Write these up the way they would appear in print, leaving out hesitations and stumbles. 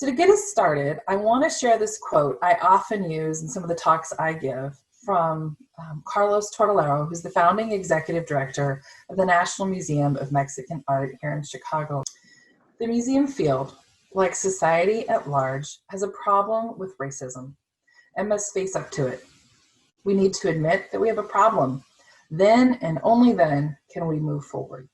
So to get us started, I want to share this quote I often use in some of the talks I give from Carlos Tortolero, who's the founding executive director of the National Museum of Mexican Art here in Chicago. The museum field, like society at large, has a problem with racism and must face up to it. We need to admit that we have a problem. Then and only then can we move forward.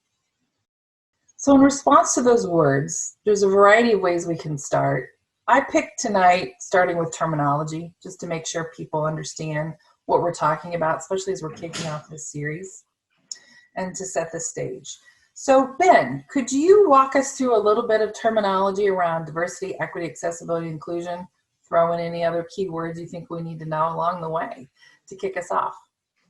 So in response to those words, there's a variety of ways we can start. I picked tonight starting with terminology, just to make sure people understand what we're talking about, especially as we're kicking off this series, and to set the stage. So Ben, could you walk us through a little bit of terminology around diversity, equity, accessibility, inclusion? Throw in any other key words you think we need to know along the way to kick us off.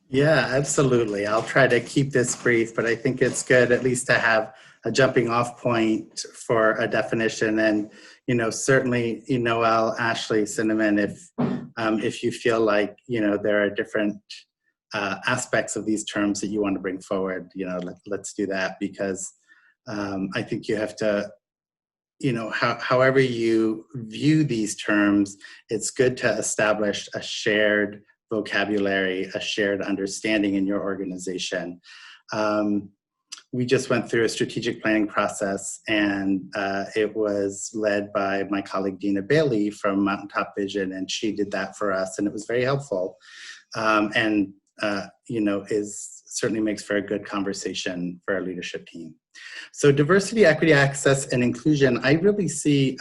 Yeah, absolutely. I'll try to keep this brief, but I think it's good at least to have a jumping off point for a definition. And, certainly, Noelle, Ashley, Cinnamon, if you feel like, there are different aspects of these terms that you want to bring forward, let's do that, because I think you have to, however you view these terms, it's good to establish a shared vocabulary, a shared understanding in your organization. We just went through a strategic planning process, and it was led by my colleague Dina Bailey from Mountaintop Vision, and she did that for us, and it was very helpful. Is certainly makes for a good conversation for our leadership team. So diversity, equity, access, and inclusion, I really see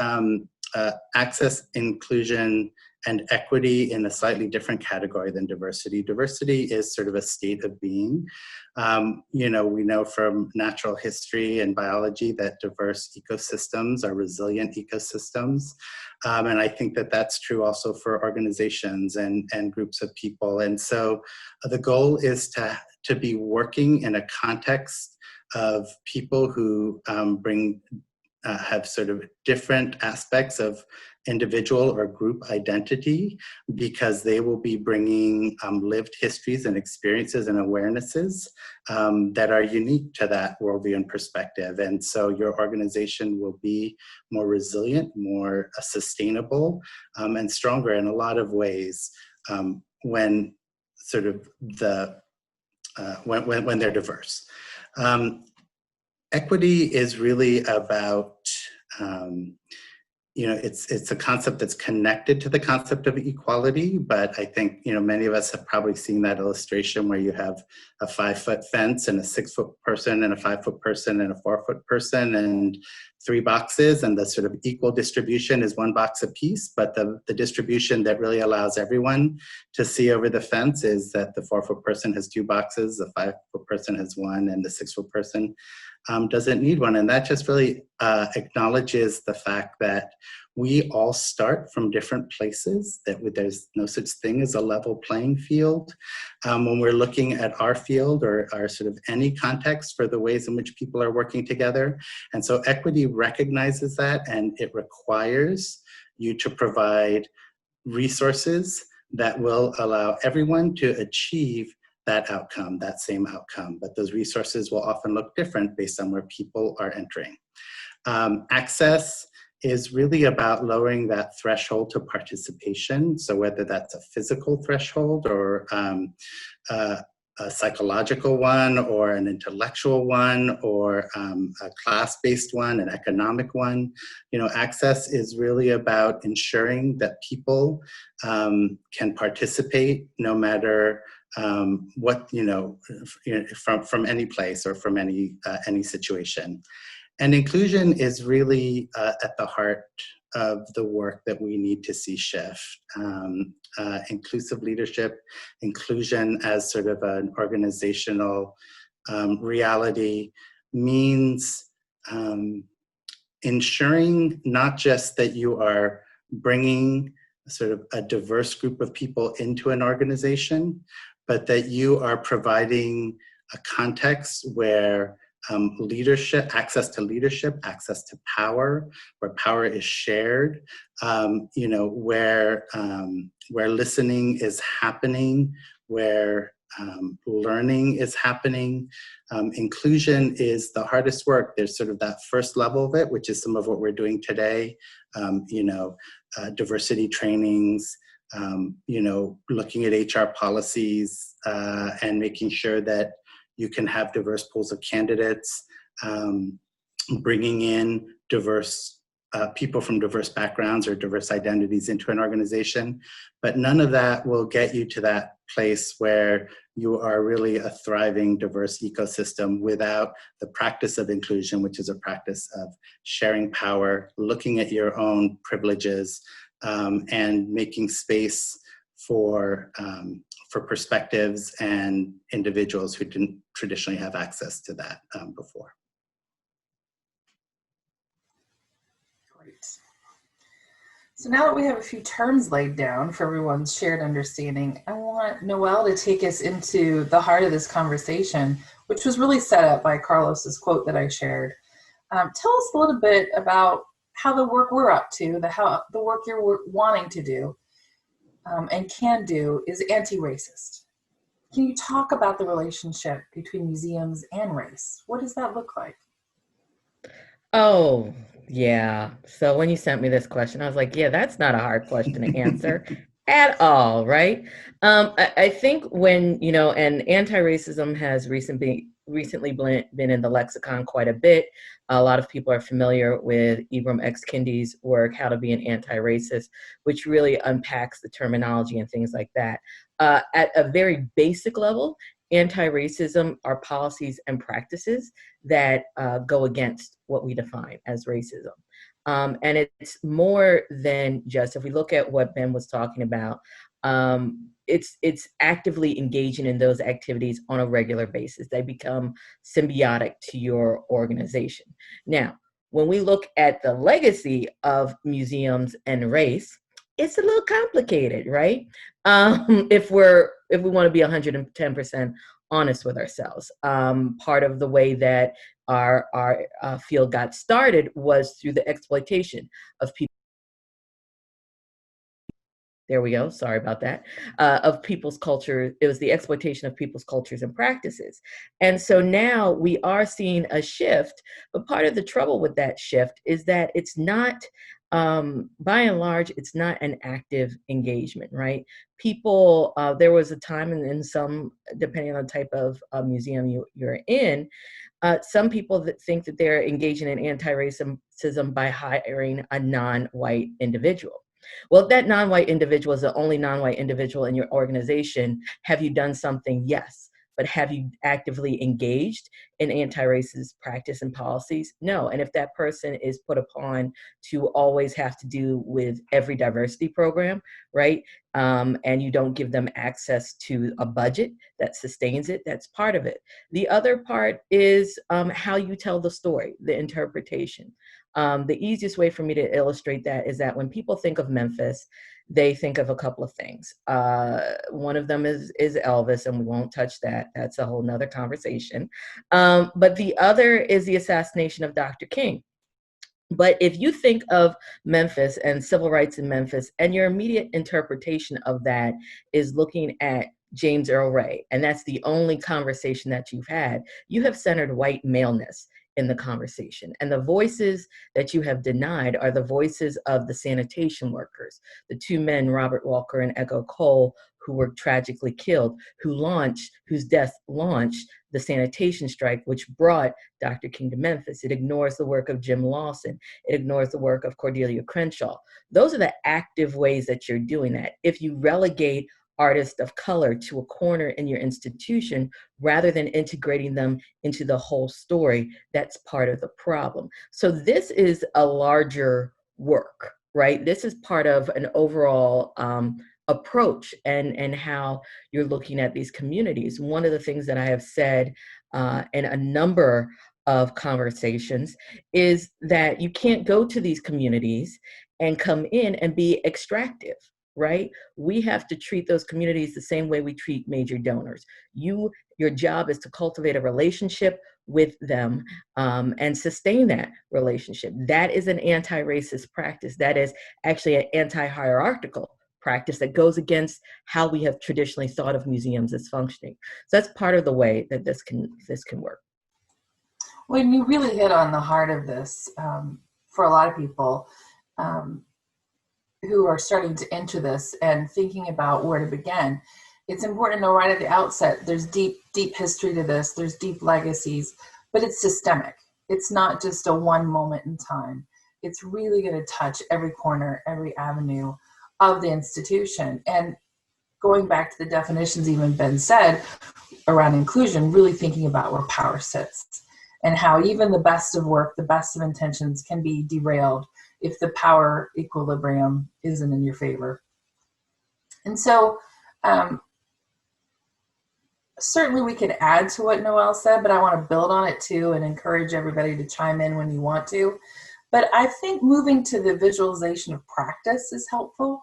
access, inclusion, and equity in a slightly different category than diversity. Diversity is sort of a state of being. We know from natural history and biology that diverse ecosystems are resilient ecosystems. And I think that that's true also for organizations and groups of people. And so the goal is to be working in a context of people who have sort of different aspects of individual or group identity, because they will be bringing lived histories and experiences and awarenesses that are unique to that worldview and perspective. And so your organization will be more resilient, more sustainable, and stronger in a lot of ways when sort of when they're diverse. Equity is really about it's a concept that's connected to the concept of equality, but I think, many of us have probably seen that illustration where you have a 5-foot fence and a 6-foot person and a 5-foot person and a 4-foot person and 3 boxes, and the sort of equal distribution is 1 box apiece, but the distribution that really allows everyone to see over the fence is that the 4-foot person has 2 boxes, the 5-foot person has 1, and the 6-foot person doesn't need one. And that just really acknowledges the fact that we all start from different places, that there's no such thing as a level playing field. When we're looking at our field or sort of any context for the ways in which people are working together. And so equity recognizes that, and it requires you to provide resources that will allow everyone to achieve that outcome, that same outcome. But those resources will often look different based on where people are entering. Access is really about lowering that threshold to participation. So whether that's a physical threshold or a psychological one or an intellectual one or a class-based one, an economic one, access is really about ensuring that people can participate no matter what, from any place or from any situation. And inclusion is really at the heart of the work that we need to see shift. Inclusive leadership, inclusion as sort of an organizational reality means ensuring not just that you are bringing sort of a diverse group of people into an organization, but that you are providing a context where leadership, access to power, where power is shared, where listening is happening, where Learning is happening. Inclusion is the hardest work. There's sort of that first level of it, which is some of what we're doing today. Diversity trainings, looking at HR policies and making sure that you can have diverse pools of candidates, bringing in diverse people from diverse backgrounds or diverse identities into an organization. But none of that will get you to that place where you are really a thriving, diverse ecosystem without the practice of inclusion, which is a practice of sharing power, looking at your own privileges, and making space for perspectives and individuals who didn't traditionally have access to that before. So now that we have a few terms laid down for everyone's shared understanding, I want Noelle to take us into the heart of this conversation, which was really set up by Carlos's quote that I shared. Tell us a little bit about how the work we're up to, the work you're wanting to do and can do is anti-racist. Can you talk about the relationship between museums and race? What does that look like? Oh, yeah. So when you sent me this question, I was like, yeah, that's not a hard question to answer at all, right? I think when, and anti-racism has recently been in the lexicon quite a bit. A lot of people are familiar with Ibram X. Kendi's work, How to Be an Anti-Racist, which really unpacks the terminology and things like that. At a very basic level, anti-racism are policies and practices that go against what we define as racism. And it's more than just, if we look at what Ben was talking about, it's actively engaging in those activities on a regular basis. They become symbiotic to your organization. Now, when we look at the legacy of museums and race, it's a little complicated, right? If we want to be 110% honest with ourselves. Part of the way that our field got started was through the exploitation of people. There we go. Sorry about that. Of people's culture. It was the exploitation of people's cultures and practices. And so now we are seeing a shift. But part of the trouble with that shift is that it's not, by and large, it's not an active engagement, right? People, there was a time in some, depending on the type of museum you're in, some people that think that they're engaging in anti-racism by hiring a non-white individual. Well, if that non-white individual is the only non-white individual in your organization, have you done something? Yes. But have you actively engaged in anti-racist practice and policies? No. And if that person is put upon to always have to do with every diversity program, right? And you don't give them access to a budget that sustains it, that's part of it. The other part is how you tell the story, the interpretation. The easiest way for me to illustrate that is that when people think of Memphis, they think of a couple of things. One of them is Elvis, and we won't touch that. That's a whole nother conversation. But the other is the assassination of Dr. King. But if you think of Memphis and civil rights in Memphis, and your immediate interpretation of that is looking at James Earl Ray, and that's the only conversation that you've had, you have centered white maleness in the conversation. And the voices that you have denied are the voices of the sanitation workers, the two men, Robert Walker and Echo Cole, who were tragically killed, whose death launched the sanitation strike, which brought Dr. King to Memphis. It ignores the work of Jim Lawson. It ignores the work of Cordelia Crenshaw. Those are the active ways that you're doing that. If you relegate artists of color to a corner in your institution, rather than integrating them into the whole story, that's part of the problem. So this is a larger work, right? This is part of an overall approach and how you're looking at these communities. One of the things that I have said in a number of conversations is that you can't go to these communities and come in and be extractive, right? We have to treat those communities the same way we treat major donors. Your job is to cultivate a relationship with them and sustain that relationship. That is an anti-racist practice. That is actually an anti-hierarchical practice that goes against how we have traditionally thought of museums as functioning. So that's part of the way that this can work. Well, you really hit on the heart of this for a lot of people who are starting to enter this and thinking about where to begin. It's important to know right at the outset, there's deep history to this, there's deep legacies, but it's systemic. It's not just a one moment in time. It's really going to touch every corner, every avenue of the institution. And going back to the definitions even Ben said around inclusion, really thinking about where power sits and how even the best of work, the best of intentions can be derailed if the power equilibrium isn't in your favor. And so certainly we could add to what Noelle said, but I want to build on it too and encourage everybody to chime in when you want to. But I think moving to the visualization of practice is helpful.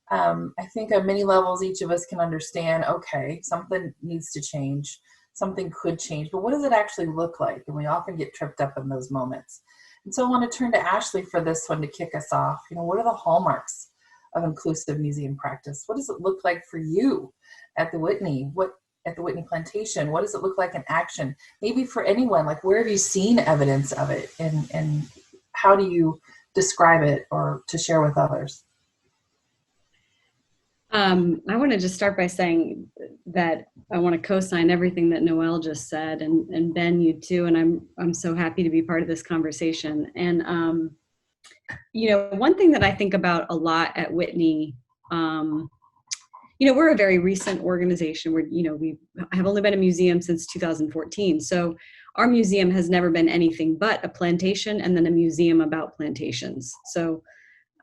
I think on many levels, each of us can understand, okay, something needs to change, something could change, but what does it actually look like? And we often get tripped up in those moments. And so I want to turn to Ashley for this one to kick us off. You know, what are the hallmarks of inclusive museum practice? What does it look like for you at the Whitney? At the Whitney Plantation? What does it look like in action? Maybe for anyone, like where have you seen evidence of it, and how do you describe it or to share with others? I want to just start by saying that I want to co-sign everything that Noelle just said, and Ben, you too. And I'm so happy to be part of this conversation. And you know, one thing that I think about a lot at Whitney, you know, we're a very recent organization. We have only been a museum since 2014. So our museum has never been anything but a plantation and then a museum about plantations. So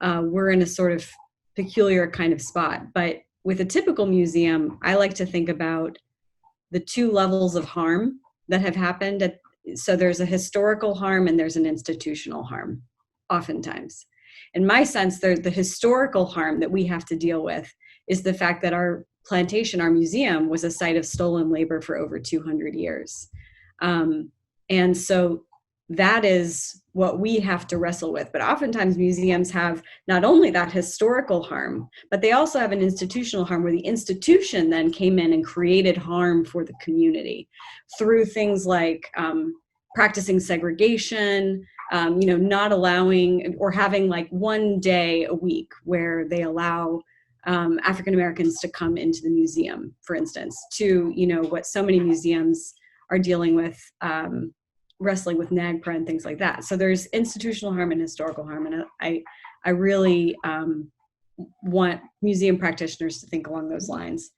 we're in a sort of peculiar kind of spot. But with a typical museum, I like to think about the two levels of harm that have happened. So there's a historical harm and there's an institutional harm, oftentimes. In my sense, the historical harm that we have to deal with is the fact that our plantation, our museum, was a site of stolen labor for over 200 years. And so that is what we have to wrestle with. But oftentimes museums have not only that historical harm, but they also have an institutional harm where the institution then came in and created harm for the community through things like practicing segregation, not allowing or having like one day a week where they allow African Americans to come into the museum, for instance, to, what so many museums are dealing with, wrestling with NAGPRA and things like that. So there's institutional harm and historical harm. And I really want museum practitioners to think along those lines.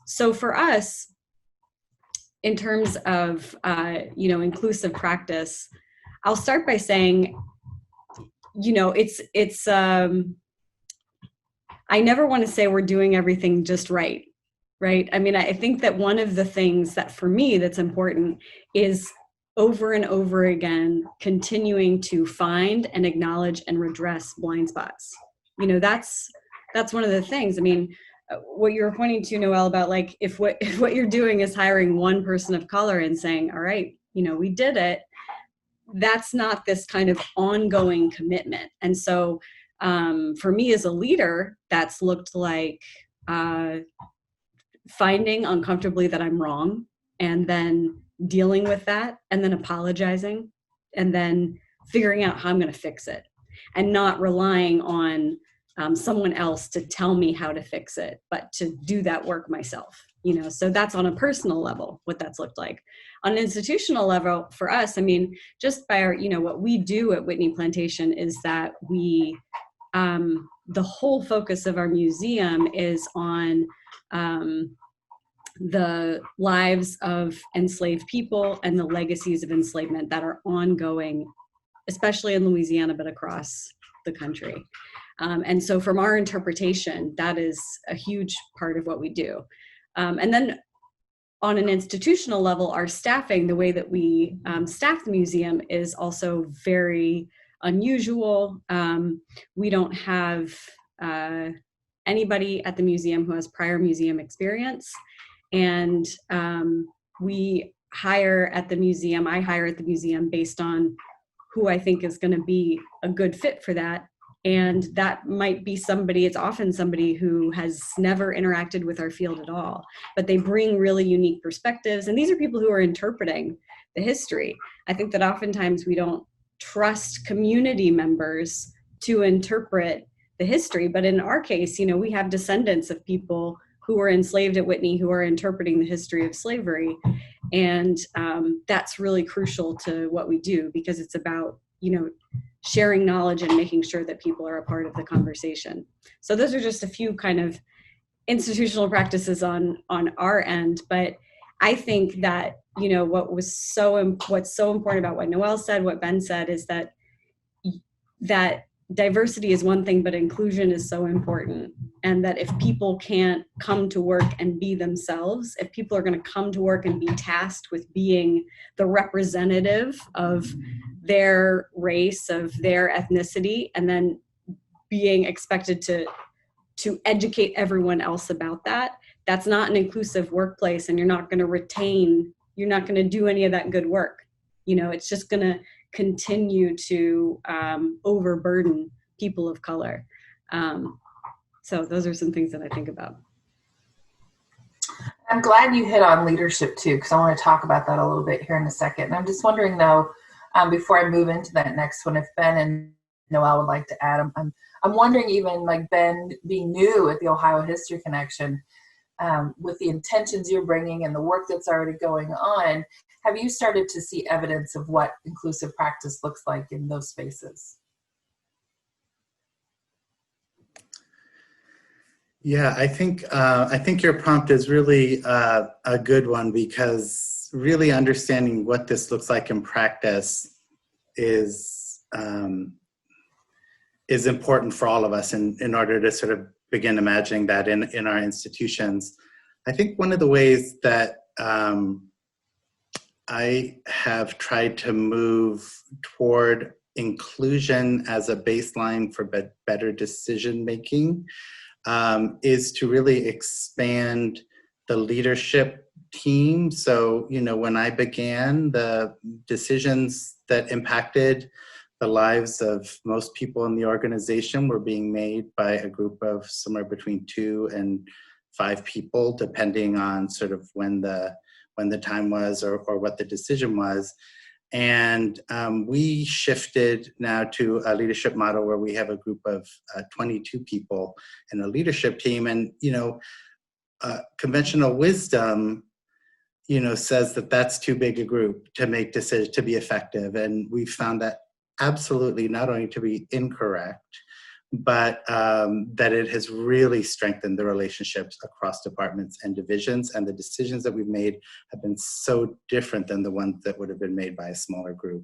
So for us, in terms of, inclusive practice, I'll start by saying, it's I never want to say we're doing everything just right? I mean, I think that one of the things that for me that's important is over and over again, continuing to find and acknowledge and redress blind spots. That's one of the things. I mean, what you're pointing to, Noelle, about like, if what you're doing is hiring one person of color and saying, all right, we did it, that's not this kind of ongoing commitment. And so for me as a leader, that's looked like finding uncomfortably that I'm wrong, and then dealing with that, and then apologizing, and then figuring out how I'm going to fix it, and not relying on someone else to tell me how to fix it, but to do that work myself. So that's on a personal level, what that's looked like. On an institutional level, for us, I mean, just by our, what we do at Whitney Plantation is that we, the whole focus of our museum is on the lives of enslaved people and the legacies of enslavement that are ongoing, especially in Louisiana, but across the country. And so from our interpretation, that is a huge part of what we do. And then on an institutional level, our staffing, the way that we staff the museum is also very unusual. We don't have anybody at the museum who has prior museum experience. And we hire at the museum, I hire at the museum based on who I think is going to be a good fit for that. And that might be somebody, it's often somebody who has never interacted with our field at all, but they bring really unique perspectives. And these are people who are interpreting the history. I think that oftentimes we don't trust community members to interpret the history. But in our case, you know, we have descendants of people who were enslaved at Whitney who are interpreting the history of slavery. And that's really crucial to what we do, because it's about, you know, sharing knowledge and making sure that people are a part of the conversation. So those are just a few kind of institutional practices on our end. But I think that, you know, what's so important about what Noelle said, what Ben said, is that diversity is one thing, but inclusion is so important. And that if people can't come to work and be themselves, if people are going to come to work and be tasked with being the representative of their race, of their ethnicity, and then being expected to educate everyone else about that, that's not an inclusive workplace, and you're not going to do any of that good work. You know, it's just going to continue to overburden people of color. So those are some things that I think about. I'm glad you hit on leadership too, because I want to talk about that a little bit here in a second. And I'm just wondering though, before I move into that next one, if Ben and Noelle would like to add, I'm wondering, even like Ben being new at the Ohio History Connection, with the intentions you're bringing and the work that's already going on, have you started to see evidence of what inclusive practice looks like in those spaces? Yeah, I think your prompt is really a good one, because really understanding what this looks like in practice is important for all of us in order to sort of begin imagining that in our institutions. I think one of the ways that I have tried to move toward inclusion as a baseline for better decision making is to really expand the leadership team. So, you know, when I began, the decisions that impacted the lives of most people in the organization were being made by a group of somewhere between 2 and 5 people, depending on sort of when the time was or what the decision was. And we shifted now to a leadership model where we have a group of 22 people in a leadership team. And, you know, conventional wisdom, you know, says that that's too big a group to make decisions, to be effective. And we found that absolutely not only to be incorrect, but that it has really strengthened the relationships across departments and divisions, and the decisions that we've made have been so different than the ones that would have been made by a smaller group.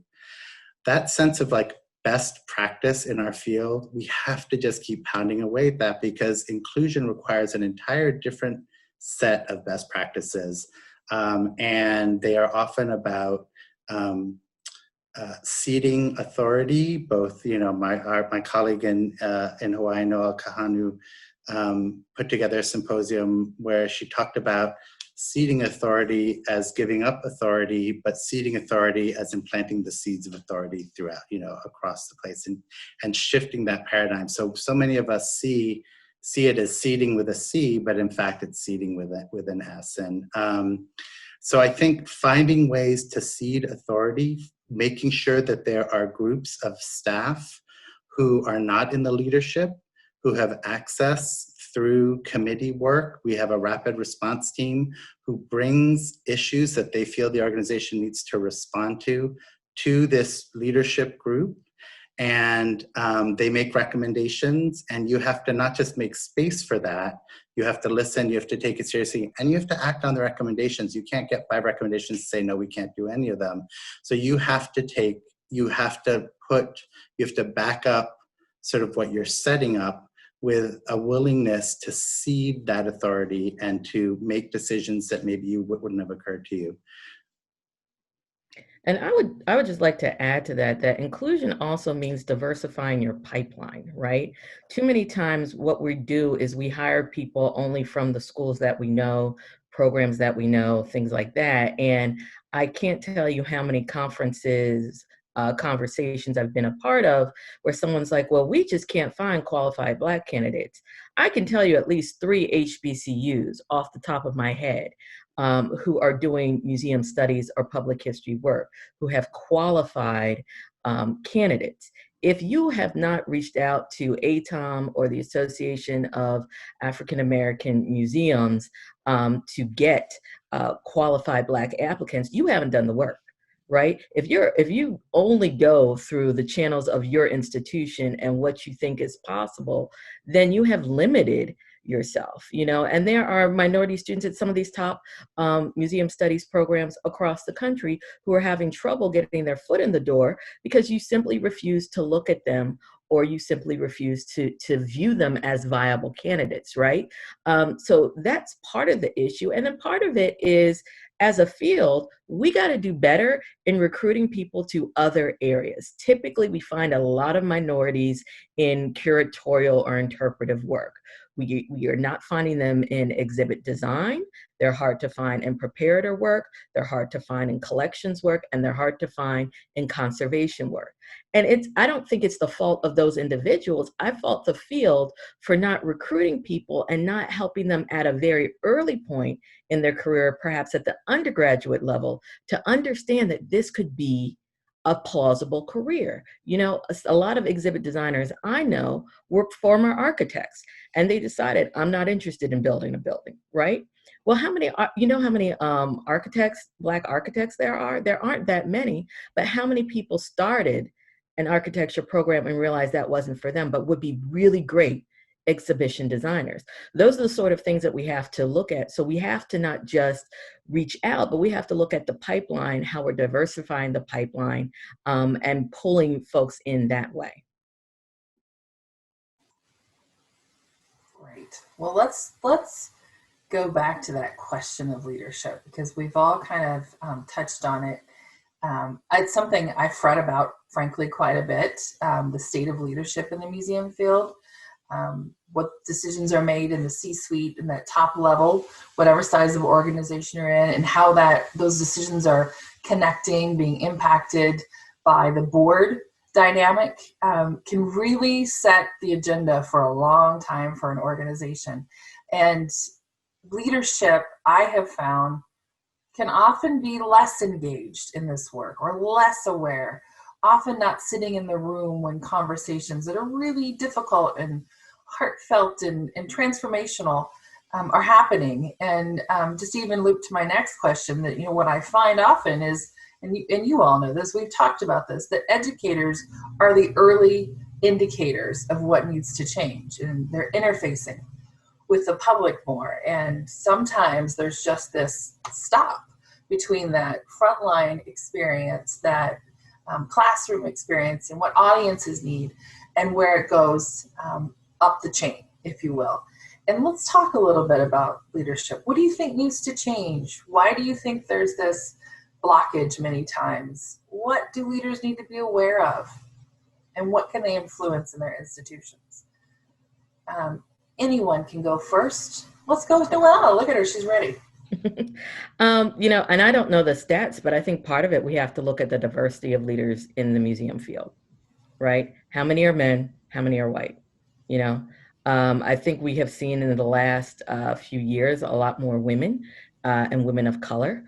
That sense of like best practice in our field, we have to just keep pounding away at that, because inclusion requires an entire different set of best practices, and they are often about ceding authority. Both, you know, my colleague in Hawaii, Noelle Kahanu, put together a symposium where she talked about ceding authority as giving up authority, but ceding authority as implanting the seeds of authority throughout, you know, across the place, and shifting that paradigm. So many of us see it as seeding with a C, but in fact it's seeding with an S. And so I think finding ways to cede authority, making sure that there are groups of staff who are not in the leadership, who have access through committee work. We have a rapid response team who brings issues that they feel the organization needs to respond to this leadership group. And they make recommendations, and you have to not just make space for that, you have to listen, you have to take it seriously, and you have to act on the recommendations. You can't get 5 recommendations and say, no, we can't do any of them. So you have to back up sort of what you're setting up with a willingness to cede that authority and to make decisions that maybe wouldn't have occurred to you. And I would just like to add to that inclusion also means diversifying your pipeline, right? Too many times what we do is we hire people only from the schools that we know, programs that we know, things like that. And I can't tell you how many conferences conversations I've been a part of where someone's like, well, we just can't find qualified Black candidates. I can tell you at least 3 HBCUs off the top of my head who are doing museum studies or public history work, who have qualified candidates. If you have not reached out to ATOM or the Association of African American Museums to get qualified Black applicants, you haven't done the work, right? If you only go through the channels of your institution and what you think is possible, then you have limited yourself, and there are minority students at some of these top museum studies programs across the country who are having trouble getting their foot in the door because you simply refuse to look at them, or you simply refuse to view them as viable candidates, right? So that's part of the issue. And then part of it is, as a field, we got to do better in recruiting people to other areas. Typically, we find a lot of minorities in curatorial or interpretive work. We are not finding them in exhibit design. They're hard to find in preparator work. They're hard to find in collections work, and they're hard to find in conservation work. And I don't think it's the fault of those individuals. I fault the field for not recruiting people and not helping them at a very early point in their career, perhaps at the undergraduate level, to understand that this could be a plausible career. A lot of exhibit designers I know were former architects, and they decided, I'm not interested in building a building, right? Well, how many architects, Black architects there are? There aren't that many, but how many people started an architecture program and realized that wasn't for them, but would be really great exhibition designers? Those are the sort of things that we have to look at. So we have to not just reach out, but we have to look at the pipeline, how we're diversifying the pipeline, and pulling folks in that way. Great. Well, let's go back to that question of leadership, because we've all kind of touched on it. It's something I've read about, frankly, quite a bit, the state of leadership in the museum field. What decisions are made in the C-suite and that top level, whatever size of organization you're in, and how those decisions are connecting, being impacted by the board dynamic, can really set the agenda for a long time for an organization. And leadership, I have found, can often be less engaged in this work or less aware, often not sitting in the room when conversations that are really difficult and heartfelt and transformational are happening. And just even loop to my next question, that what I find often is, and you all know this, we've talked about this, that educators are the early indicators of what needs to change, and they're interfacing with the public more. And sometimes there's just this stop between that frontline experience, that classroom experience, and what audiences need, and where it goes up the chain, if you will. And let's talk a little bit about leadership. What do you think needs to change? Why do you think there's this blockage many times? What do leaders need to be aware of? And what can they influence in their institutions? Anyone can go first. Let's go with Noelle. Look at her, she's ready. And I don't know the stats, but I think part of it, we have to look at the diversity of leaders in the museum field, right? How many are men? How many are white? I think we have seen in the last few years a lot more women and women of color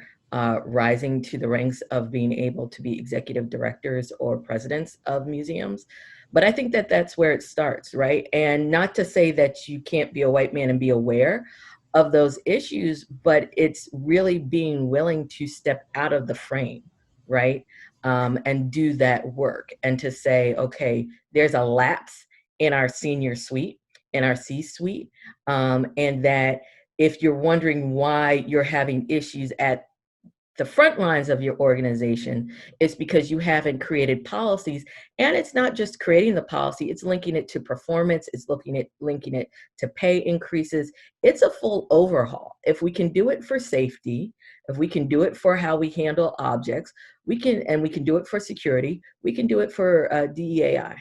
rising to the ranks of being able to be executive directors or presidents of museums. But I think that that's where it starts, right? And not to say that you can't be a white man and be aware of those issues, but it's really being willing to step out of the frame, right? And do that work, and to say, okay, there's a lapse in our senior suite, in our C-suite, and that if you're wondering why you're having issues at the front lines of your organization, it's because you haven't created policies. And it's not just creating the policy, it's linking it to performance, it's linking it to pay increases. It's a full overhaul. If we can do it for safety, if we can do it for how we handle objects, we can do it for security, we can do it for DEAI.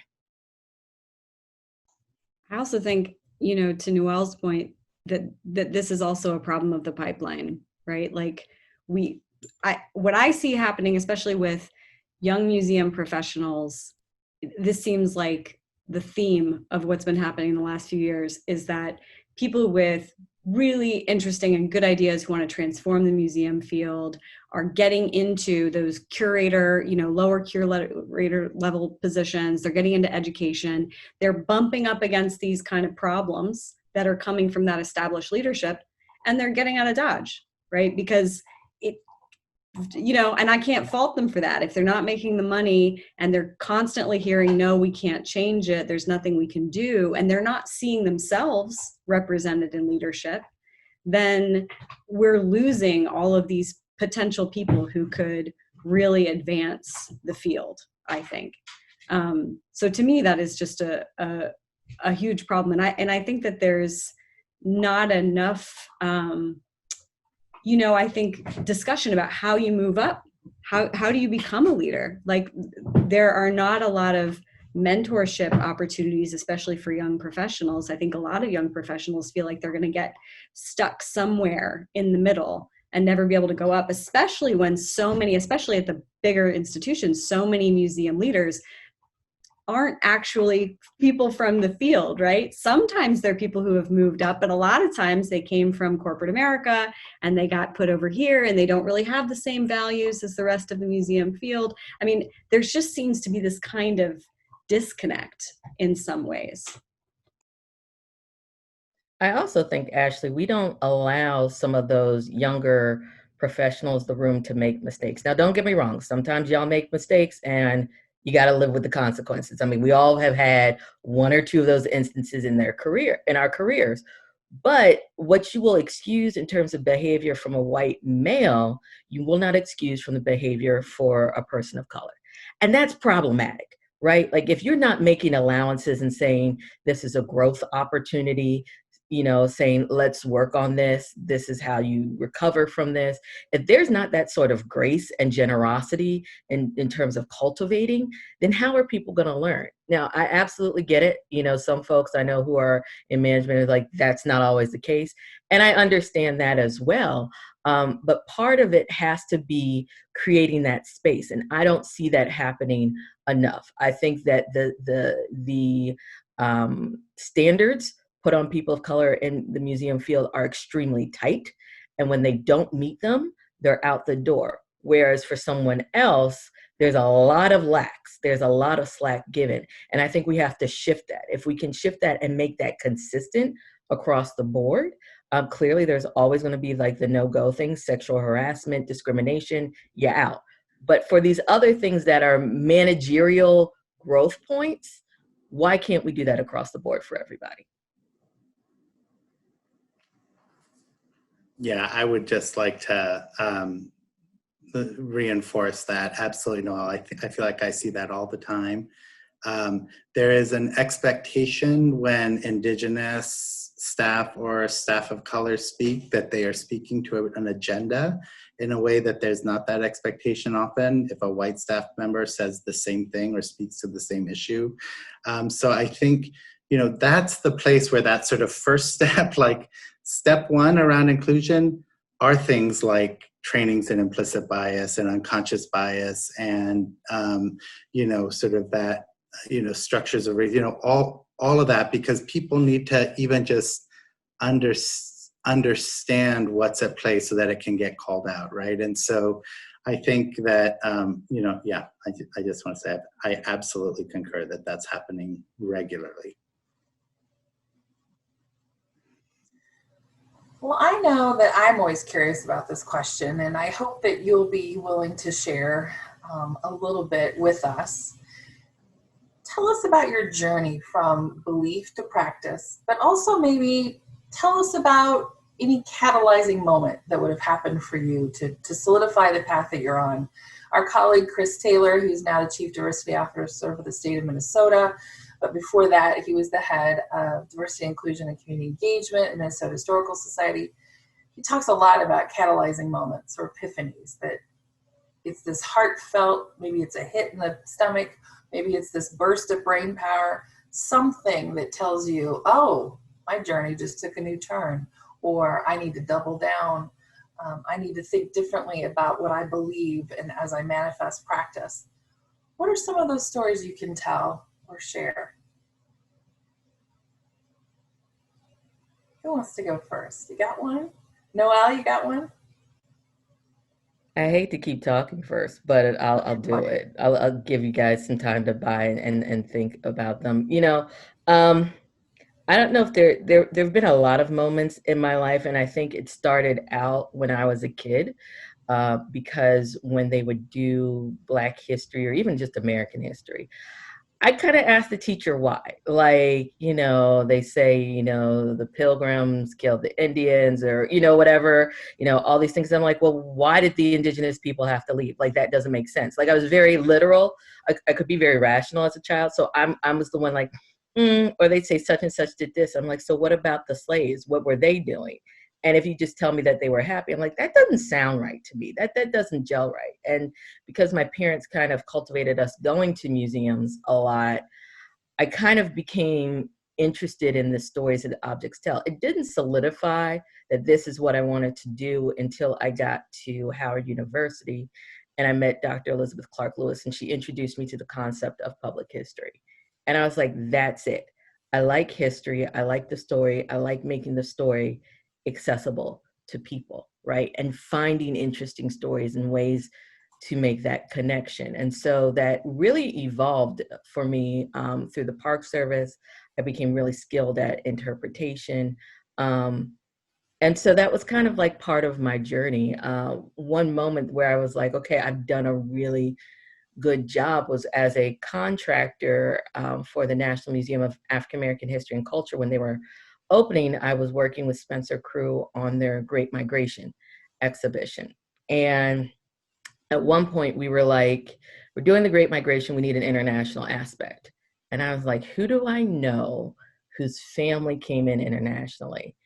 I also think, to Noelle's point, that this is also a problem of the pipeline, right? Like what I see happening, especially with young museum professionals, this seems like the theme of what's been happening in the last few years, is that people with really interesting and good ideas who want to transform the museum field are getting into those curator, lower curator level positions. They're getting into education. They're bumping up against these kind of problems that are coming from that established leadership, and they're getting out of Dodge, right? Because and I can't fault them for that. If they're not making the money and they're constantly hearing, no, we can't change it, there's nothing we can do, and they're not seeing themselves represented in leadership, then we're losing all of these potential people who could really advance the field, I think. So to me, that is just a huge problem. And I think that there's not enough I think discussion about how you move up, how do you become a leader? Like, there are not a lot of mentorship opportunities, especially for young professionals. I think a lot of young professionals feel like they're going to get stuck somewhere in the middle and never be able to go up, especially when so many, especially at the bigger institutions, so many museum leaders aren't actually people from the field, right? Sometimes they're people who have moved up, but a lot of times they came from corporate America and they got put over here, and they don't really have the same values as the rest of the museum field. I mean, there just seems to be this kind of disconnect in some ways. I also think, Ashley, we don't allow some of those younger professionals the room to make mistakes. Now, don't get me wrong. Sometimes y'all make mistakes and you got to live with the consequences. I mean, we all have had one or two of those instances in our careers. But what you will excuse in terms of behavior from a white male, you will not excuse from the behavior for a person of color. And that's problematic, right? Like, if you're not making allowances and saying this is a growth opportunity, saying, let's work on this, this is how you recover from this. If there's not that sort of grace and generosity in terms of cultivating, then how are people going to learn? Now, I absolutely get it. Some folks I know who are in management are like, that's not always the case. And I understand that as well. But part of it has to be creating that space. And I don't see that happening enough. I think that the standards put on people of color in the museum field are extremely tight. And when they don't meet them, they're out the door. Whereas for someone else, there's a lot of lax, there's a lot of slack given. And I think we have to shift that. If we can shift that and make that consistent across the board, clearly there's always going to be like the no-go things, sexual harassment, discrimination, you're out. But for these other things that are managerial growth points, why can't we do that across the board for everybody? Yeah, I would just like to reinforce that. Absolutely, Noelle. I feel like I see that all the time. There is an expectation when Indigenous staff or staff of color speak that they are speaking to an agenda in a way that there's not that expectation often if a white staff member says the same thing or speaks to the same issue. So I think, that's the place where that sort of first step, like step one around inclusion, are things like trainings in implicit bias and unconscious bias and, sort of that, structures of race, all of that, because people need to even just understand what's at play so that it can get called out, right? And so I think that, I just want to say I absolutely concur that that's happening regularly. Well, I know that I'm always curious about this question, and I hope that you'll be willing to share a little bit with us. Tell us about your journey from belief to practice, but also maybe tell us about any catalyzing moment that would have happened for you to solidify the path that you're on. Our colleague, Chris Taylor, who's now the Chief Diversity Officer for the state of Minnesota, but before that, he was the head of Diversity, Inclusion, and Community Engagement at Minnesota Historical Society. He talks a lot about catalyzing moments or epiphanies, that it's this heartfelt, maybe it's a hit in the stomach, maybe it's this burst of brain power, something that tells you, oh, my journey just took a new turn, or I need to double down. I need to think differently about what I believe and as I manifest practice. What are some of those stories you can tell or share? Who wants to go first? You got one? Noelle, you got one? I hate to keep talking first, but I'll do it. I'll give you guys some time to buy and think about them. I don't know if there've been a lot of moments in my life, and I think it started out when I was a kid, because when they would do Black history or even just American history, I kind of asked the teacher why. Like, they say, the Pilgrims killed the Indians or, whatever, all these things. I'm like, well, why did the Indigenous people have to leave? Like, that doesn't make sense. Like, I was very literal. I could be very rational as a child. So I was the one like, or they'd say such and such did this. I'm like, so what about the slaves? What were they doing? And if you just tell me that they were happy, I'm like, that doesn't sound right to me. That doesn't gel right. And because my parents kind of cultivated us going to museums a lot, I kind of became interested in the stories that the objects tell. It didn't solidify that this is what I wanted to do until I got to Howard University and I met Dr. Elizabeth Clark Lewis, and she introduced me to the concept of public history. And I was like, that's it. I like history. I like the story. I like making the story accessible to people, right? And finding interesting stories and ways to make that connection. And so that really evolved for me through the Park Service. I became really skilled at interpretation. And so that was kind of like part of my journey. One moment where I was like, okay, I've done a really good job was as a contractor for the National Museum of African American History and Culture. When they were opening, I was working with Spencer Crew on their Great Migration exhibition. And at one point we were like, we're doing the Great Migration, we need an international aspect. And I was like, who do I know whose family came in internationally?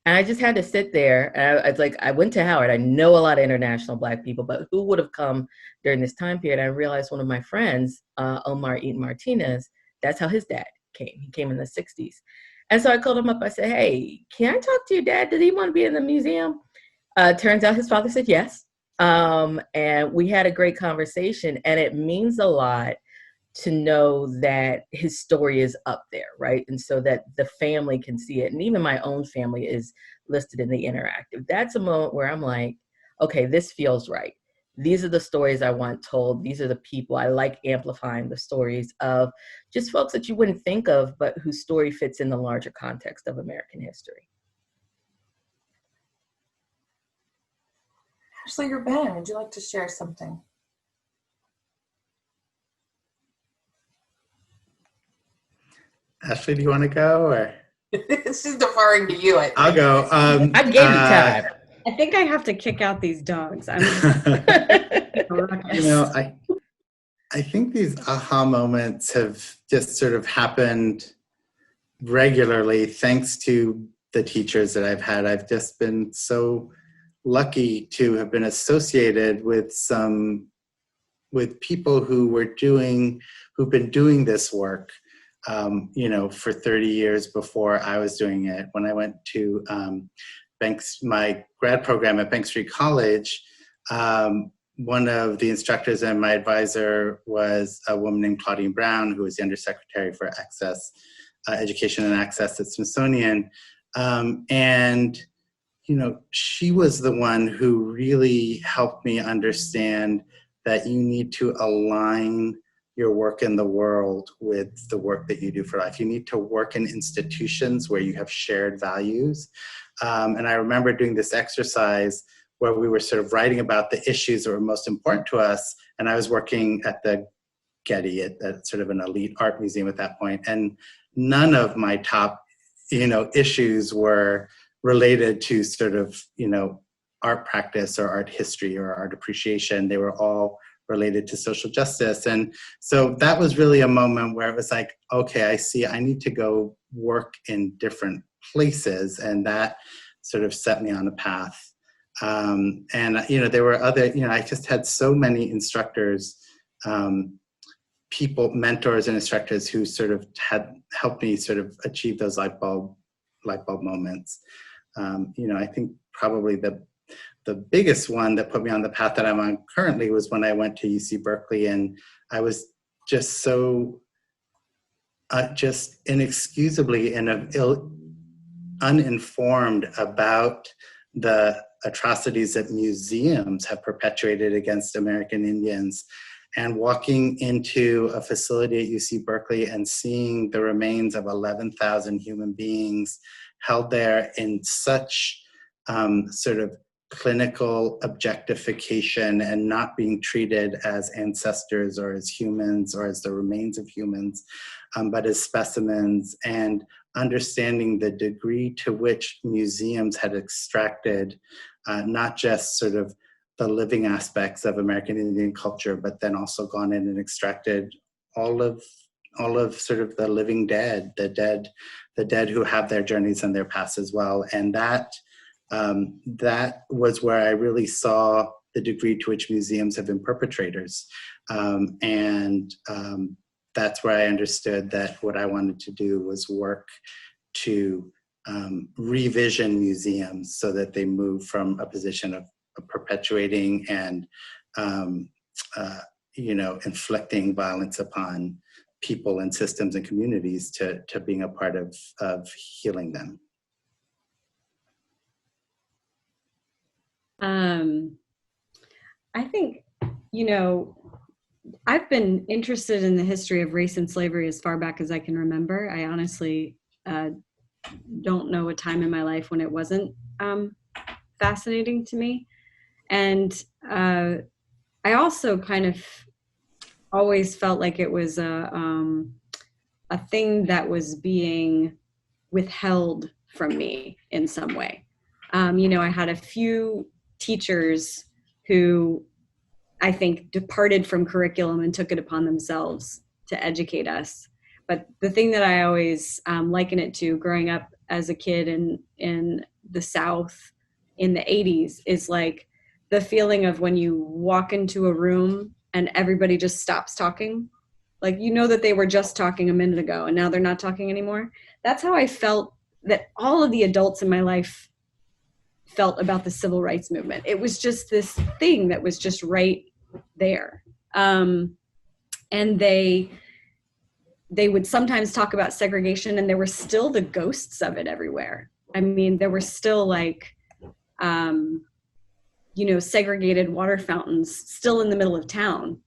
And I just had to sit there. And I went to Howard. I know a lot of international Black people, but who would have come during this time period? I realized one of my friends, Omar Eaton Martinez, that's how his dad came. He came in the 60s. And so I called him up. I said, hey, can I talk to your dad? Did he want to be in the museum? Turns out his father said yes. And we had a great conversation. And it means a lot to know that his story is up there, right? And so that the family can see it. And even my own family is listed in the interactive. That's a moment where I'm like, okay, this feels right. These are the stories I want told. These are the people. I like amplifying the stories of just folks that you wouldn't think of, but whose story fits in the larger context of American history. Ashley or Ben, would you like to share something? Ashley, do you want to go or? She's deferring to you. I'll go. I gave you time. I think I have to kick out these dogs. I think these aha moments have just sort of happened regularly thanks to the teachers that I've had. I've just been so lucky to have been associated with people who've been doing this work for 30 years before I was doing it. When I went to my grad program at Bank Street College, one of the instructors and my advisor was a woman named Claudine Brown, who was the Undersecretary for Education and Access at Smithsonian. She was the one who really helped me understand that you need to align your work in the world with the work that you do for life. You need to work in institutions where you have shared values. And I remember doing this exercise where we were sort of writing about the issues that were most important to us. And I was working at the Getty, at sort of an elite art museum at that point. And none of my top, issues were related to sort of, art practice or art history or art appreciation. They were all related to social justice. And so that was really a moment where it was like, okay, I see, I need to go work in different places. And that sort of set me on a path. There were other, I just had so many instructors, mentors and instructors who sort of had helped me sort of achieve those light bulb moments. I think probably the biggest one that put me on the path that I'm on currently was when I went to UC Berkeley, and I was just so, just inexcusably uninformed about the atrocities that museums have perpetuated against American Indians. And walking into a facility at UC Berkeley and seeing the remains of 11,000 human beings held there in such sort of clinical objectification and not being treated as ancestors or as humans or as the remains of humans, but as specimens, and understanding the degree to which museums had extracted not just sort of the living aspects of American Indian culture, but then also gone in and extracted all of sort of the living dead, the dead who have their journeys and their past as well. And that was where I really saw the degree to which museums have been perpetrators. That's where I understood that what I wanted to do was work to revision museums so that they move from a position of perpetuating and inflicting violence upon people and systems and communities to being a part of healing them. I think, I've been interested in the history of race and slavery as far back as I can remember. I honestly don't know a time in my life when it wasn't fascinating to me. And I also kind of always felt like it was a thing that was being withheld from me in some way. I had a few teachers who I think departed from curriculum and took it upon themselves to educate us. But the thing that I always liken it to, growing up as a kid in the South in the 80s, is like the feeling of when you walk into a room and everybody just stops talking. Like, that they were just talking a minute ago and now they're not talking anymore. That's how I felt that all of the adults in my life felt about the civil rights movement. It was just this thing that was just right there. And they would sometimes talk about segregation, and there were still the ghosts of it everywhere. I mean, there were still like, segregated water fountains still in the middle of town.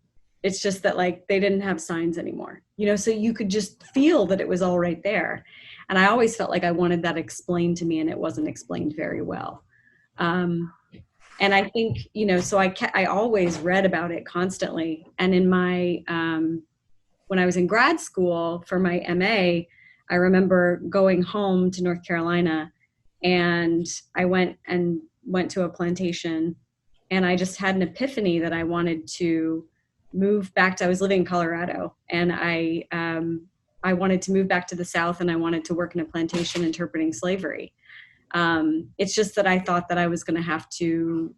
It's just that like they didn't have signs anymore, so you could just feel that it was all right there. And I always felt like I wanted that explained to me, and it wasn't explained very well. And I think, so I always read about it constantly. And in my, when I was in grad school for my MA, I remember going home to North Carolina, and I went to a plantation, and I just had an epiphany that I wanted to move back to, I was living in Colorado, and I wanted to move back to the South, and I wanted to work in a plantation interpreting slavery. It's just that I thought that I was going to have to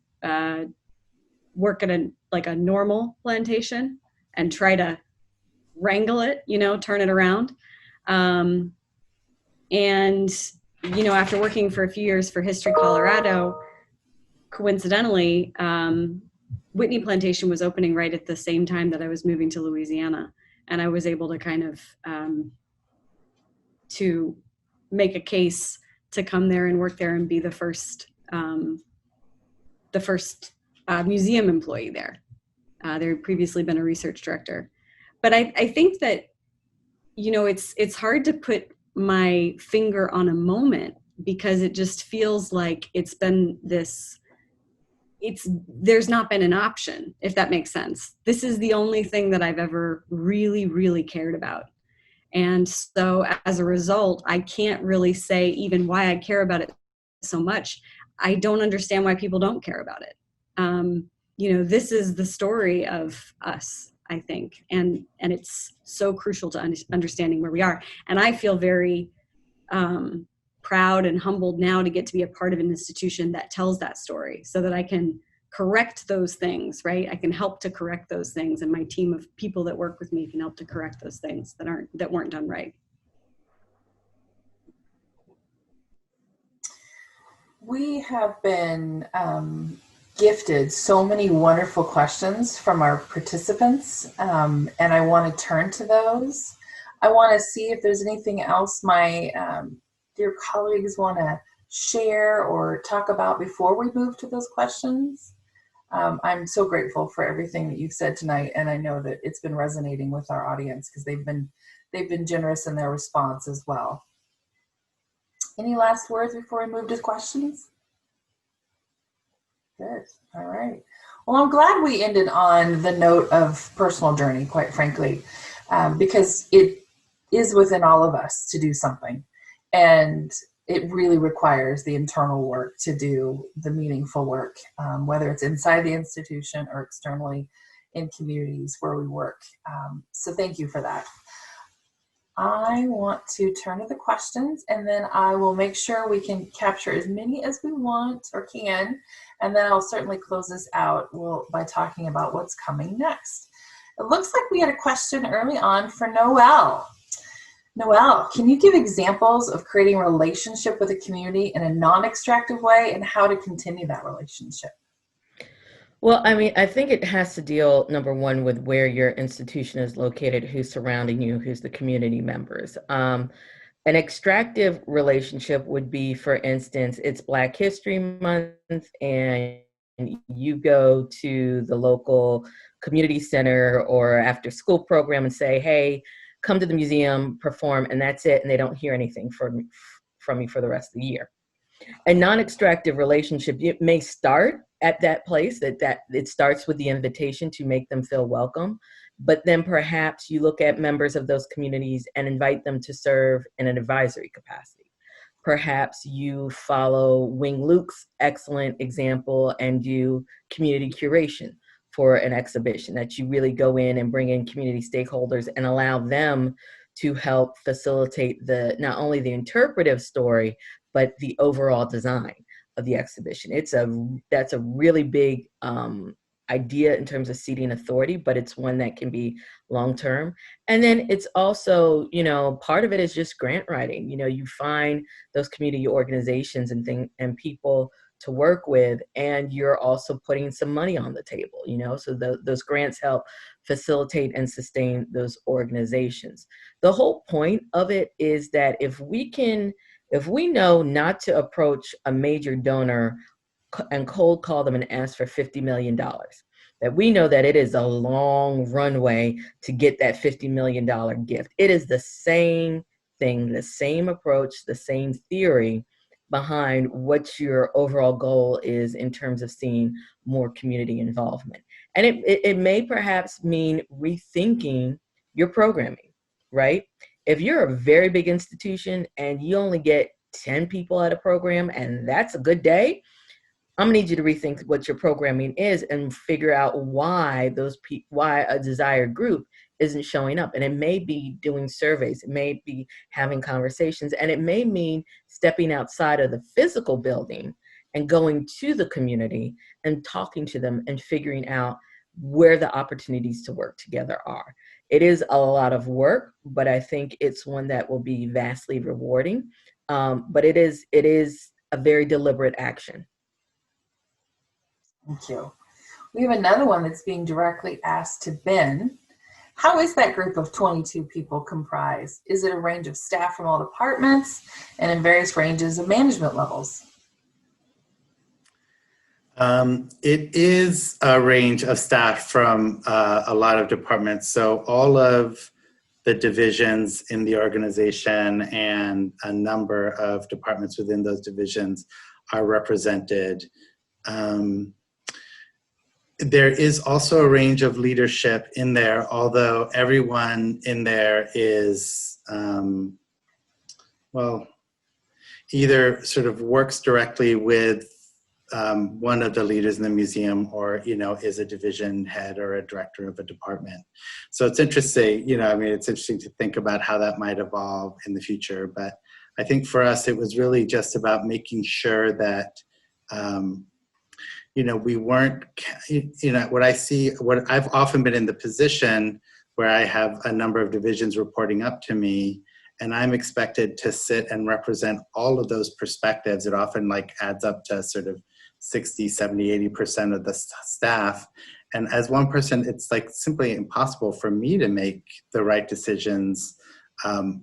work at a normal plantation and try to wrangle it, turn it around. After working for a few years for History Colorado, coincidentally, Whitney Plantation was opening right at the same time that I was moving to Louisiana. And I was able to kind of to make a case to come there and work there and be the first museum employee there. There had previously been a research director. But I think that, it's hard to put my finger on a moment, because it just feels like it's been there's not been an option, if that makes sense. This is the only thing that I've ever really, really cared about. And so as a result, I can't really say even why I care about it so much. I don't understand why people don't care about it. This is the story of us, I think, and it's so crucial to understanding where we are. And I feel very proud and humbled now to get to be a part of an institution that tells that story, so that I can correct those things, right? I can help to correct those things, and my team of people that work with me can help to correct those things that weren't done right. We have been gifted so many wonderful questions from our participants, and I want to turn to those. I want to see if there's anything else my dear colleagues want to share or talk about before we move to those questions. I'm so grateful for everything that you've said tonight, and I know that it's been resonating with our audience because they've been generous in their response as well. Any last words before we move to questions? Good. All right. Well, I'm glad we ended on the note of personal journey, quite frankly, because it is within all of us to do something. And it really requires the internal work to do the meaningful work, whether it's inside the institution or externally in communities where we work. So thank you for that. I want to turn to the questions, and then I will make sure we can capture as many as we want or can, and then I'll certainly close this out by talking about what's coming next. It looks like we had a question early on for Noelle. Noelle, can you give examples of creating a relationship with a community in a non-extractive way and how to continue that relationship? Well, I mean, I think it has to deal, number one, with where your institution is located, who's surrounding you, who's the community members. An extractive relationship would be, for instance, it's Black History Month and you go to the local community center or after school program and say, hey, come to the museum, perform, and that's it. And they don't hear anything from you for the rest of the year. A non-extractive relationship, it may start at that place, that it starts with the invitation to make them feel welcome, but then perhaps you look at members of those communities and invite them to serve in an advisory capacity. Perhaps you follow Wing Luke's excellent example and do community curation for an exhibition, that you really go in and bring in community stakeholders and allow them to help facilitate not only the interpretive story, but the overall design of the exhibition. That's a really big idea in terms of seating authority, but it's one that can be long-term. And then it's also, part of it is just grant writing. You find those community organizations and people to work with, and you're also putting some money on the table, so those grants help facilitate and sustain those organizations. The whole point of it is that if we know not to approach a major donor and cold call them and ask for $50 million, that we know that it is a long runway to get that $50 million gift. It is the same thing, the same approach, the same theory behind what your overall goal is in terms of seeing more community involvement. And it may perhaps mean rethinking your programming, right? If you're a very big institution and you only get 10 people at a program and that's a good day, I'm gonna need you to rethink what your programming is and figure out why a desired group isn't showing up. And it may be doing surveys, it may be having conversations, and it may mean stepping outside of the physical building and going to the community and talking to them and figuring out where the opportunities to work together are. It is a lot of work, but I think it's one that will be vastly rewarding. But it is a very deliberate action. Thank you. We have another one that's being directly asked to Ben. How is that group of 22 people comprised? Is it a range of staff from all departments and in various ranges of management levels? It is a range of staff from a lot of departments. So all of the divisions in the organization and a number of departments within those divisions are represented. There is also a range of leadership in there, although everyone in there is, either sort of works directly with one of the leaders in the museum or, is a division head or a director of a department. So it's interesting, it's interesting to think about how that might evolve in the future. But I think for us, it was really just about making sure that, we weren't, what I've often been in the position where I have a number of divisions reporting up to me, and I'm expected to sit and represent all of those perspectives. It often adds up to sort of 60, 70, 80% of the staff. And as one person, it's like simply impossible for me to make the right decisions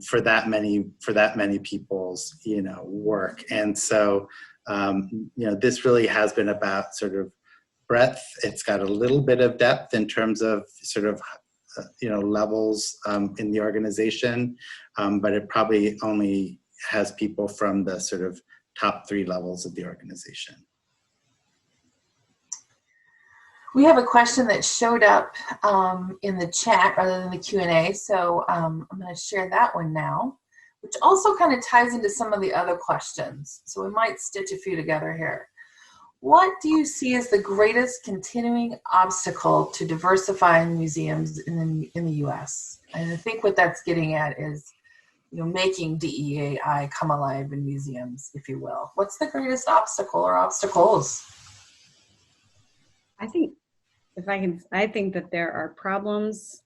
for that many people's, work. And so, this really has been about sort of breadth. It's got a little bit of depth in terms of sort of, levels in the organization, but it probably only has people from the sort of top 3 levels of the organization. We have a question that showed up in the chat rather than the Q&A, so I'm going to share that one now, which also kind of ties into some of the other questions. So we might stitch a few together here. What do you see as the greatest continuing obstacle to diversifying museums in the U.S.? And I think what that's getting at is, making DEAI come alive in museums, if you will. What's the greatest obstacle or obstacles? I think that there are problems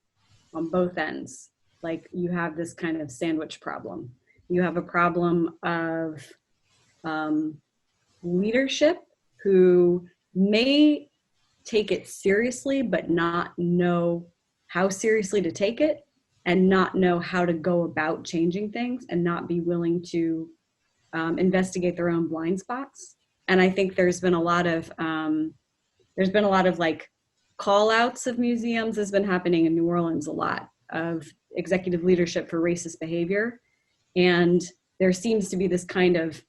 on both ends. Like, you have this kind of sandwich problem. You have a problem of leadership who may take it seriously, but not know how seriously to take it, and not know how to go about changing things, and not be willing to investigate their own blind spots. And I think there's been a lot of like call outs of museums. Has been happening in New Orleans a lot, of executive leadership for racist behavior. And there seems to be this kind of,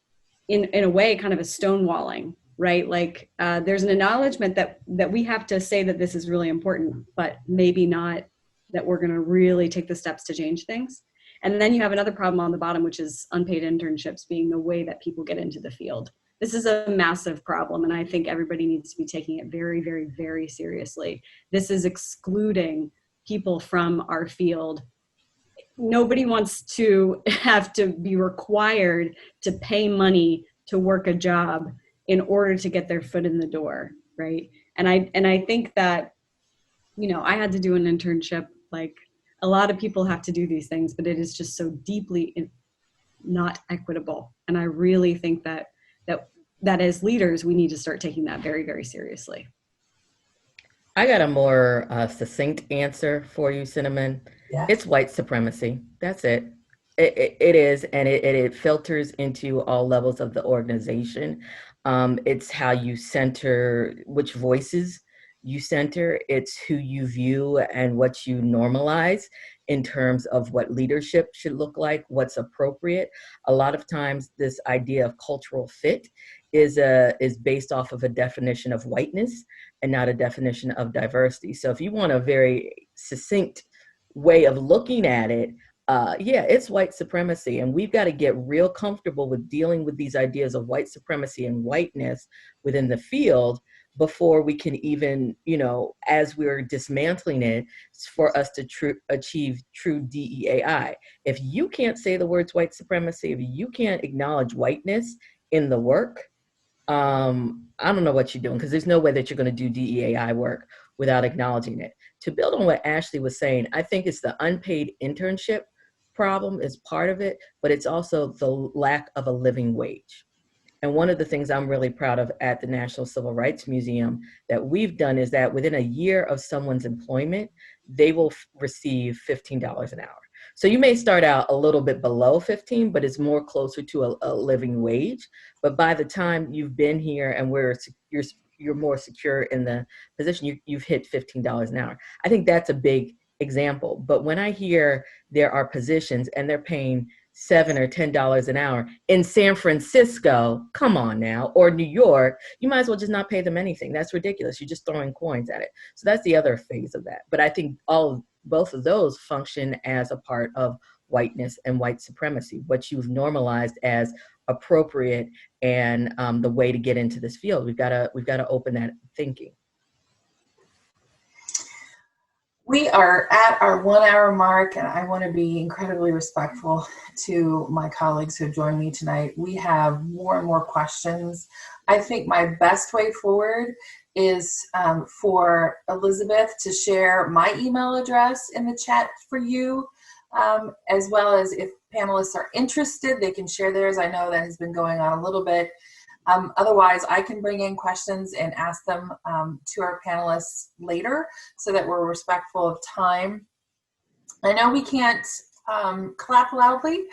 in a way, kind of a stonewalling, right? Like there's an acknowledgement that we have to say that this is really important, but maybe not that we're going to really take the steps to change things. And then you have another problem on the bottom, which is unpaid internships being the way that people get into the field. This is a massive problem, and I think everybody needs to be taking it very, very, very seriously. This is excluding people from our field. Nobody wants to have to be required to pay money to work a job in order to get their foot in the door, right? And I think that, I had to do an internship. Like, a lot of people have to do these things, but it is just so deeply not equitable. And I really think that as leaders, we need to start taking that very, very seriously. I got a more succinct answer for you, Cinnamon. Yeah. It's white supremacy. That's it. It is, and it filters into all levels of the organization. It's how you center, which voices you center. It's who you view and what you normalize in terms of what leadership should look like, what's appropriate. A lot of times this idea of cultural fit is based off of a definition of whiteness and not a definition of diversity. So if you want a very succinct way of looking at it, it's white supremacy. And we've got to get real comfortable with dealing with these ideas of white supremacy and whiteness within the field before we can even, as we're dismantling it, for us to achieve true DEAI. If you can't say the words white supremacy, if you can't acknowledge whiteness in the work, I don't know what you're doing, because there's no way that you're going to do DEAI work without acknowledging it. To build on what Ashley was saying, I think it's the unpaid internship problem is part of it, but it's also the lack of a living wage. And one of the things I'm really proud of at the National Civil Rights Museum that we've done is that within a year of someone's employment, they will receive $15 an hour. So you may start out a little bit below 15, but it's more closer to a living wage. But by the time you've been here and you're more secure in the position, you've hit $15 an hour. I think that's a big example. But when I hear there are positions and they're paying $7 or $10 an hour in San Francisco, come on now, or New York, you might as well just not pay them anything. That's ridiculous. You're just throwing coins at it. So that's the other phase of that. But I think both of those function as a part of whiteness and white supremacy, what you've normalized as appropriate and the way to get into this field. We've got to open that thinking. We are at our 1 hour mark, and I want to be incredibly respectful to my colleagues who joined me tonight. We have more and more questions. I think my best way forward is for Elizabeth to share my email address in the chat for you, as well as if panelists are interested, they can share theirs. I know that has been going on a little bit. Otherwise, I can bring in questions and ask them to our panelists later so that we're respectful of time. I know we can't clap loudly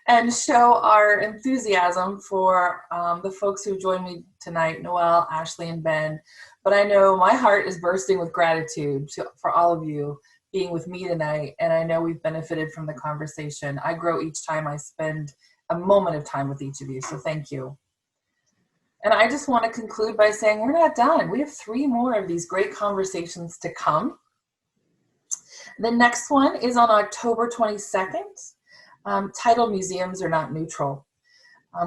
and show our enthusiasm for the folks who joined me tonight, Noelle, Ashley, and Ben, but I know my heart is bursting with gratitude for all of you being with me tonight, and I know we've benefited from the conversation. I grow each time I spend a moment of time with each of you, so thank you. And I just want to conclude by saying we're not done. We have 3 more of these great conversations to come. The next one is on October 22nd, titled Museums Are Not Neutral.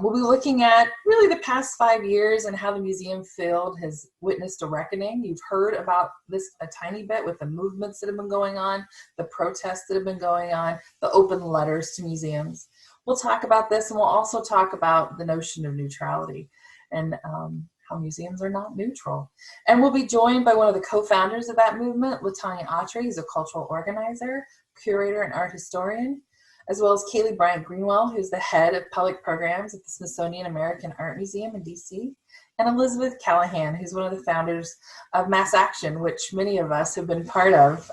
We'll be looking at really the past 5 years and how the museum field has witnessed a reckoning. You've heard about this a tiny bit with the movements that have been going on, the protests that have been going on, the open letters to museums. We'll talk about this, and we'll also talk about the notion of neutrality and how museums are not neutral. And we'll be joined by one of the co-founders of that movement, Latanya Autry, who's a cultural organizer, curator, and art historian, as well as Kaylee Bryant Greenwell, who's the head of public programs at the Smithsonian American Art Museum in DC, and Elizabeth Callahan, who's one of the founders of Mass Action, which many of us have been part of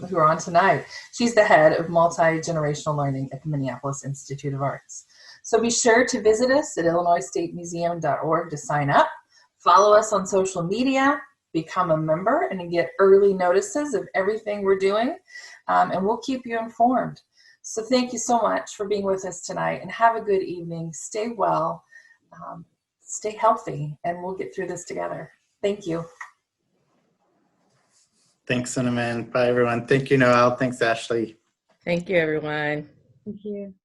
who are on tonight. She's the head of multi-generational learning at the Minneapolis Institute of Arts. So be sure to visit us at illinoisstatemuseum.org to sign up. Follow us on social media, become a member, and get early notices of everything we're doing, and we'll keep you informed. So thank you so much for being with us tonight, and have a good evening. Stay well, stay healthy, and we'll get through this together. Thank you. Thanks, Cinnamon. Bye, everyone. Thank you, Noelle. Thanks, Ashley. Thank you, everyone. Thank you.